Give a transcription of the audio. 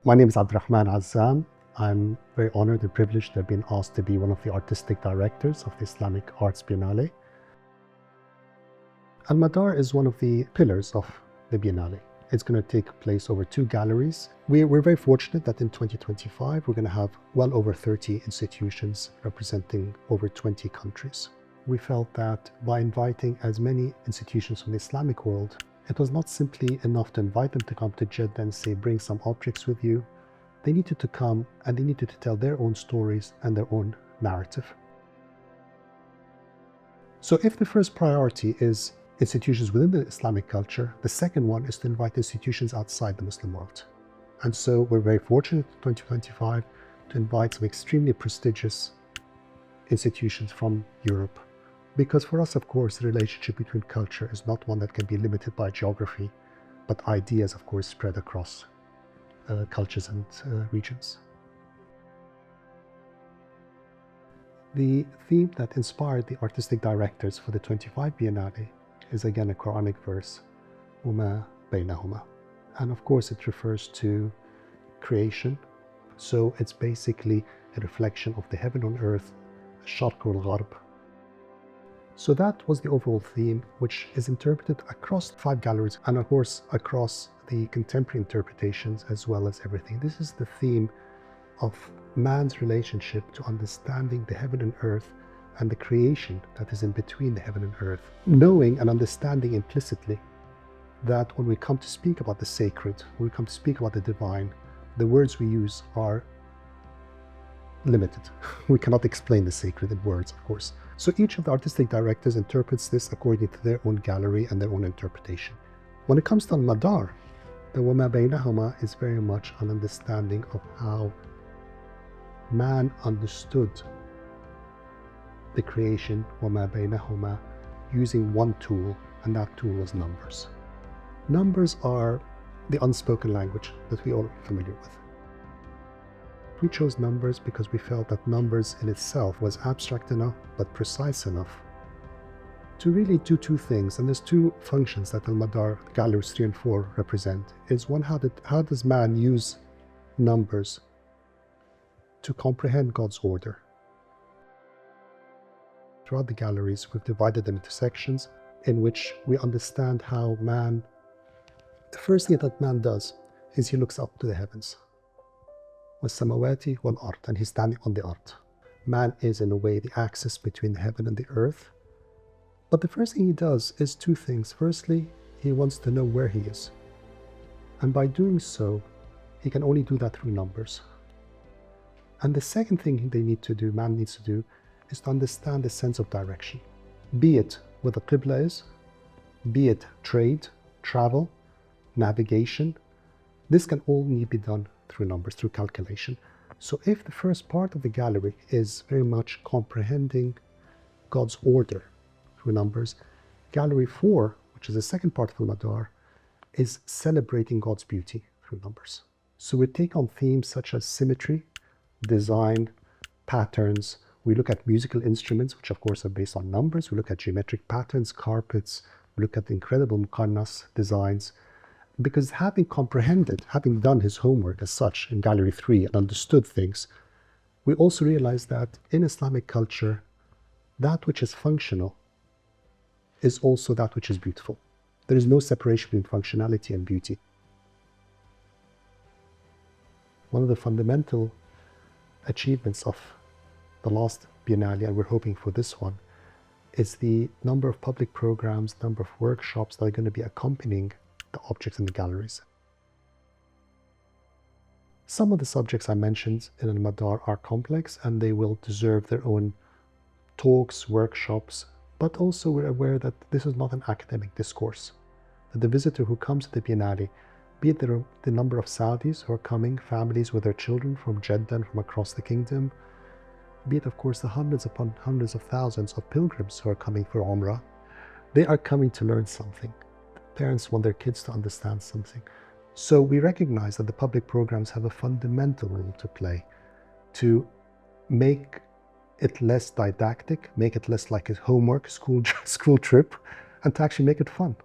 My name is Abdul Rahman Azzam. I'm very honored and privileged to have been asked to be one of the artistic directors of the Islamic Arts Biennale. Al-Madar is one of the pillars of the Biennale. It's going to take place over 2 galleries. We're very fortunate that in 2025, we're going to have well over 30 institutions representing over 20 countries. We felt that by inviting as many institutions from the Islamic world, it was not simply enough to invite them to come to Jeddah and say, bring some objects with you. They needed to come and they needed to tell their own stories and their own narrative. So if the first priority is institutions within the Islamic culture, the second one is to invite institutions outside the Muslim world. And so we're very fortunate in 2025 to invite some extremely prestigious institutions from Europe. Because for us, of course, the relationship between culture is not one that can be limited by geography, but ideas, of course, spread across cultures and regions. The theme that inspired the artistic directors for the 25 Biennale is again a Quranic verse, وَمَا بَيْنَهُمَا. And of course, it refers to creation. So it's basically a reflection of the heaven on earth, الشرق والغرب. So that was the overall theme, which is interpreted across 5 galleries and of course across the contemporary interpretations as well as everything. This is the theme of man's relationship to understanding the heaven and earth and the creation that is in between the heaven and earth. Knowing and understanding implicitly that when we come to speak about the sacred, when we come to speak about the divine, the words we use are limited. We cannot explain the sacred in words, of course. So each of the artistic directors interprets this according to their own gallery and their own interpretation. When it comes to Al-Madar, the وَمَا بَيْنَهُمَا is very much an understanding of how man understood the creation, وَمَا بَيْنَهُمَا, using one tool, and that tool was numbers. Numbers are the unspoken language that we all are familiar with. We chose numbers because we felt that numbers in itself was abstract enough but precise enough to really do 2 things. And there's 2 functions that Al-Madar galleries 3 and 4 represent. Is one, how does man use numbers to comprehend God's order? Throughout the galleries, we've divided them into sections in which we understand how man, the first thing that man does is he looks up to the heavens. وَالسَّمَوَاتِ وَالْأَرْضِ, and he's standing on the earth. Man is in a way the axis between the heaven and the earth. But the first thing he does is 2 things. Firstly, he wants to know where he is. And by doing so, he can only do that through numbers. And the second thing they need to do, man needs to do, is to understand the sense of direction. Be it where the Qibla is, be it trade, travel, navigation. This can all need to be done through numbers, through calculation. So if the first part of the gallery is very much comprehending God's order through numbers, gallery 4, which is the second part of Al-Madar, is celebrating God's beauty through numbers. So we take on themes such as symmetry, design, patterns. We look at musical instruments, which of course are based on numbers. We look at geometric patterns, carpets. We look at the incredible muqannas designs. Because having comprehended, having done his homework as such in Gallery 3 and understood things, we also realize that in Islamic culture, that which is functional is also that which is beautiful. There is no separation between functionality and beauty. One of the fundamental achievements of the last Biennale, and we're hoping for this one, is the number of public programs, number of workshops that are going to be accompanying the objects in the galleries. Some of the subjects I mentioned in Al-Madar are complex and they will deserve their own talks, workshops, but also we're aware that this is not an academic discourse. That the visitor who comes to the Biennale, be it the number of Saudis who are coming, families with their children from Jeddah and from across the kingdom, be it of course the hundreds upon hundreds of thousands of pilgrims who are coming for Umrah, they are coming to learn something. Parents want their kids to understand something. So we recognize that the public programs have a fundamental role to play to make it less didactic, make it less like a homework, school trip, and to actually make it fun.